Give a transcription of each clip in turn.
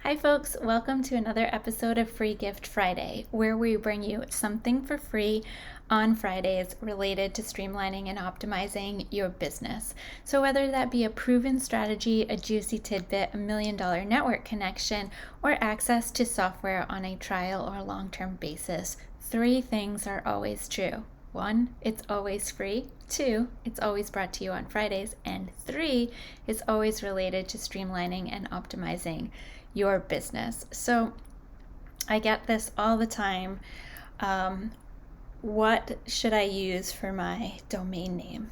Hi folks, welcome to another episode of Free Gift Friday, where we bring you something for free on Fridays related to streamlining and optimizing your business. So whether that be a proven strategy, a juicy tidbit, $1 million network connection, or access to software on a trial or long-term basis, 3 things are always true. 1, it's always free. 2, it's always brought to you on Fridays. And 3, it's always related to streamlining and optimizing your business. So I get this all the time. What should I use for my domain name?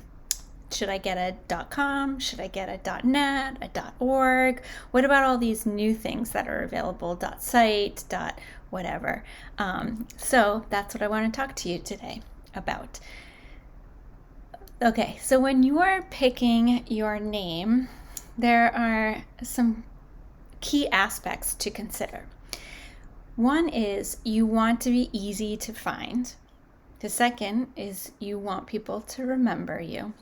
Should I get a .com? Should I get a .net, a .org? What about all these new things that are available, .site, whatever? So that's what I want to talk to you today about. Okay, so when you are picking your name, there are some key aspects to consider. One is you want to be easy to find. The second is you want people to remember you.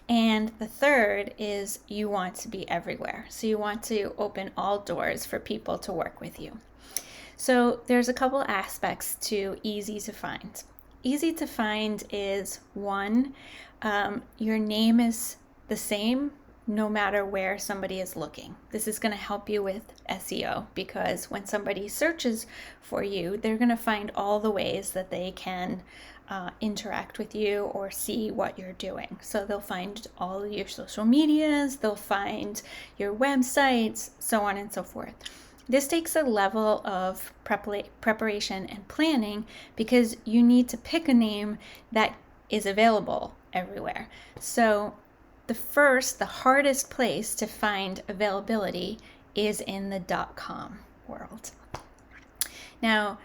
And the third is you want to be everywhere. So you want to open all doors for people to work with you. So there's a couple aspects to easy to find. Easy to find is 1, your name is the same no matter where somebody is looking. This is going to help you with SEO because when somebody searches for you, they're going to find all the ways that they can interact with you or see what you're doing. So they'll find all of your social medias, they'll find your websites, so on and so forth. This takes a level of preparation and planning because you need to pick a name that is available everywhere. So the hardest place to find availability is in the .com world. Now,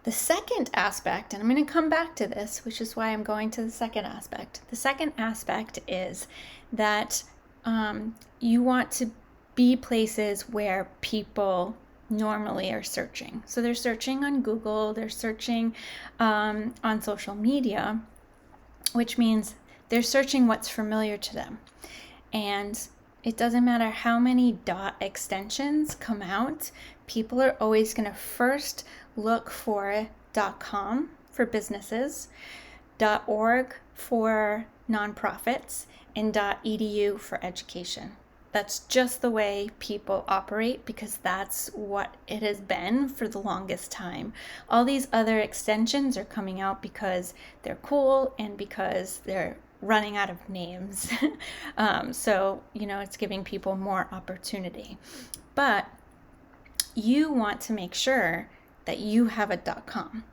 the second aspect, and I'm going to come back to this, which is why I'm going to the second aspect. The second aspect is that you want to be places where people normally are searching. So they're searching on Google, they're searching on social media, which means they're searching what's familiar to them. And it doesn't matter how many extensions come out, people are always going to first look for .com for businesses, .org for nonprofits, and .edu for education. That's just the way people operate because that's what it has been for the longest time. All these other extensions are coming out because they're cool and because they're running out of names. So, it's giving people more opportunity. But you want to make sure that you have a .com.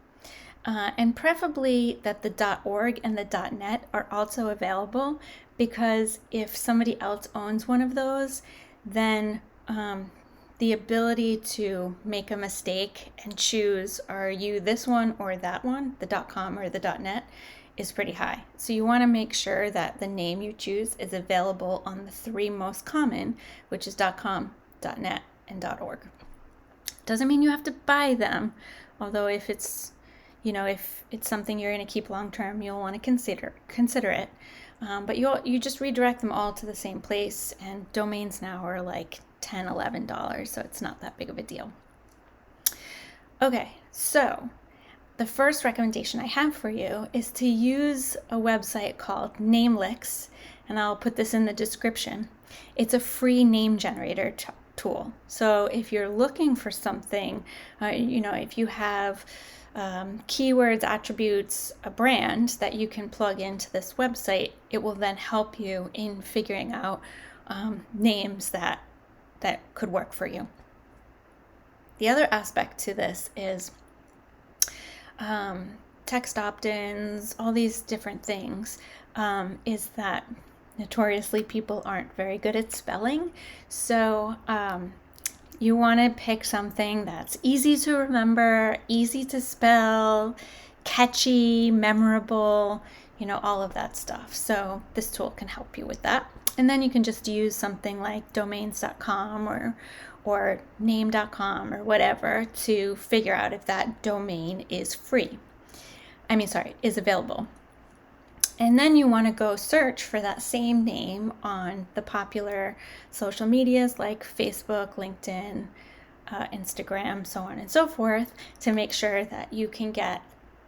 And preferably that the .org and the .net are also available because if somebody else owns one of those, then the ability to make a mistake and choose, are you this one or that one, the .com or the .net, is pretty high. So you want to make sure that the name you choose is available on the 3 most common, which is .com, .net, and .org. Doesn't mean you have to buy them, although if it's something you're going to keep long term, you'll want to consider it. But you just redirect them all to the same place, and domains now are like $10, $11, so it's not that big of a deal. Okay, so the first recommendation I have for you is to use a website called Namelex, and I'll put this in the description. It's a free name generator tool. So if you're looking for something, if you have keywords, attributes, a brand that you can plug into this website, it will then help you in figuring out names that could work for you. The other aspect to this is text Optins, all these different things, is that notoriously people aren't very good at spelling. So you want to pick something that's easy to remember, easy to spell, catchy, memorable, all of that stuff. So this tool can help you with that. And then you can just use something like domains.com or name.com or whatever to figure out if that domain is is available. And then you want to go search for that same name on the popular social medias like Facebook, LinkedIn, Instagram, so on and so forth, to make sure that you can get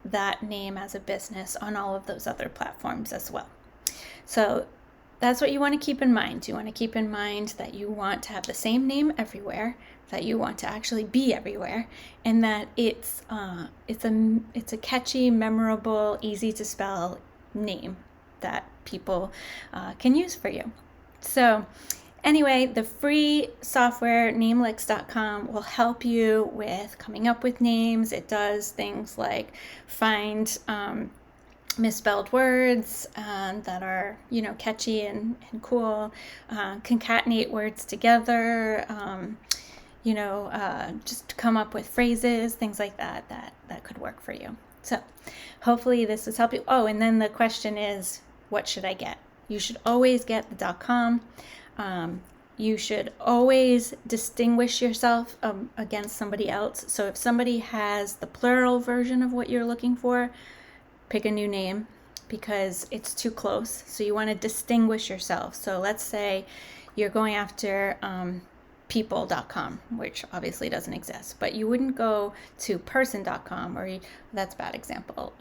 that name as a business on all of those other platforms as well. So that's what you want to keep in mind. You want to keep in mind that you want to have the same name everywhere, that you want to actually be everywhere, and that it's a catchy, memorable, easy to spell name that people can use for you. So anyway, the free software Namelex.com will help you with coming up with names. It does things like find misspelled words that are, catchy and cool, concatenate words together, just come up with phrases, things like that could work for you. So hopefully this has helped you. Oh, and then the question is, what should I get? You should always get the .com. You should always distinguish yourself against somebody else. So if somebody has the plural version of what you're looking for, pick a new name because it's too close. So you want to distinguish yourself. So let's say you're going after people.com, which obviously doesn't exist, but you wouldn't go to person.com, or that's a bad example.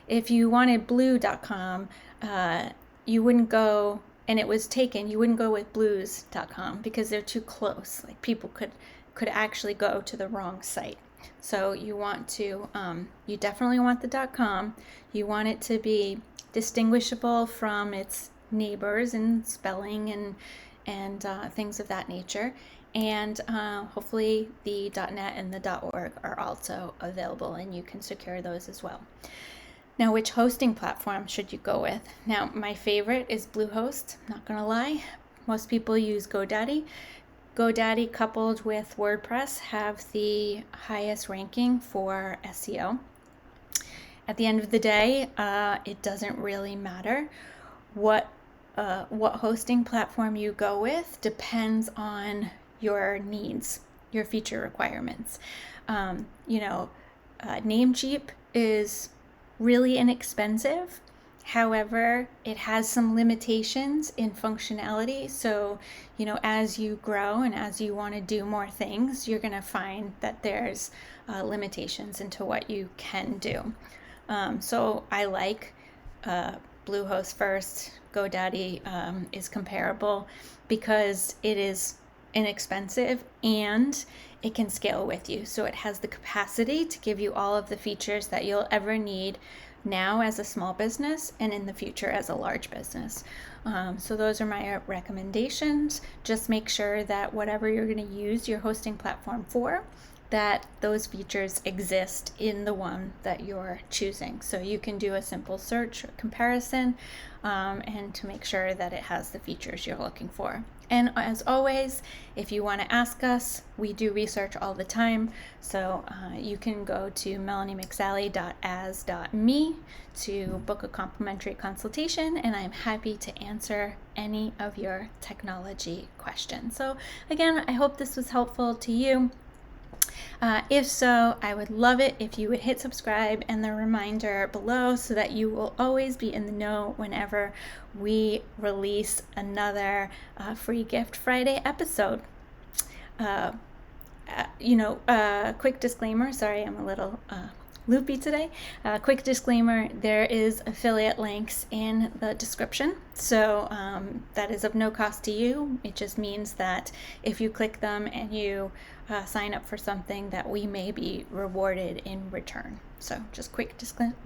If you wanted blue.com, you wouldn't go, and it was taken, you wouldn't go with blues.com because they're too close. Like people could actually go to the wrong site. So you want to, you definitely want the .com. You want it to be distinguishable from its neighbors in spelling and things of that nature. And hopefully the .net and the .org are also available, and you can secure those as well. Now, which hosting platform should you go with? Now, my favorite is Bluehost. Not gonna lie, most people use GoDaddy. GoDaddy coupled with WordPress have the highest ranking for SEO. At the end of the day, it doesn't really matter what hosting platform you go with. Depends on your needs, your feature requirements. Namecheap is really inexpensive. However, it has some limitations in functionality. So, as you grow and as you want to do more things, you're going to find that there's limitations into what you can do. So I like Bluehost first. GoDaddy is comparable because it is inexpensive and it can scale with you. So it has the capacity to give you all of the features that you'll ever need now as a small business and in the future as a large business. So those are my recommendations. Just make sure that whatever you're going to use your hosting platform for, that those features exist in the one that you're choosing. So you can do a simple search or comparison and to make sure that it has the features you're looking for. And as always, if you want to ask us, we do research all the time. So you can go to melaniemcsally.as.me to book a complimentary consultation, and I'm happy to answer any of your technology questions. So again, I hope this was helpful to you. If so, I would love it if you would hit subscribe and the reminder below so that you will always be in the know whenever we release another Free Gift Friday episode. Quick disclaimer, sorry, I'm a little loopy today. Quick disclaimer, there is affiliate links in the description. So that is of no cost to you. It just means that if you click them and you sign up for something, that we may be rewarded in return. So just quick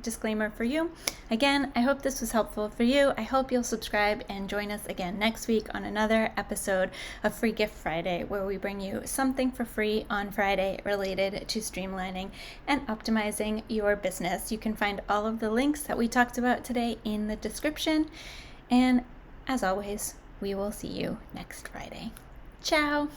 disclaimer for you. Again, I hope this was helpful for you. I hope you'll subscribe and join us again next week on another episode of Free Gift Friday, where we bring you something for free on Friday related to streamlining and optimizing your business. You can find all of the links that we talked about today in the description. And as always, we will see you next Friday. Ciao!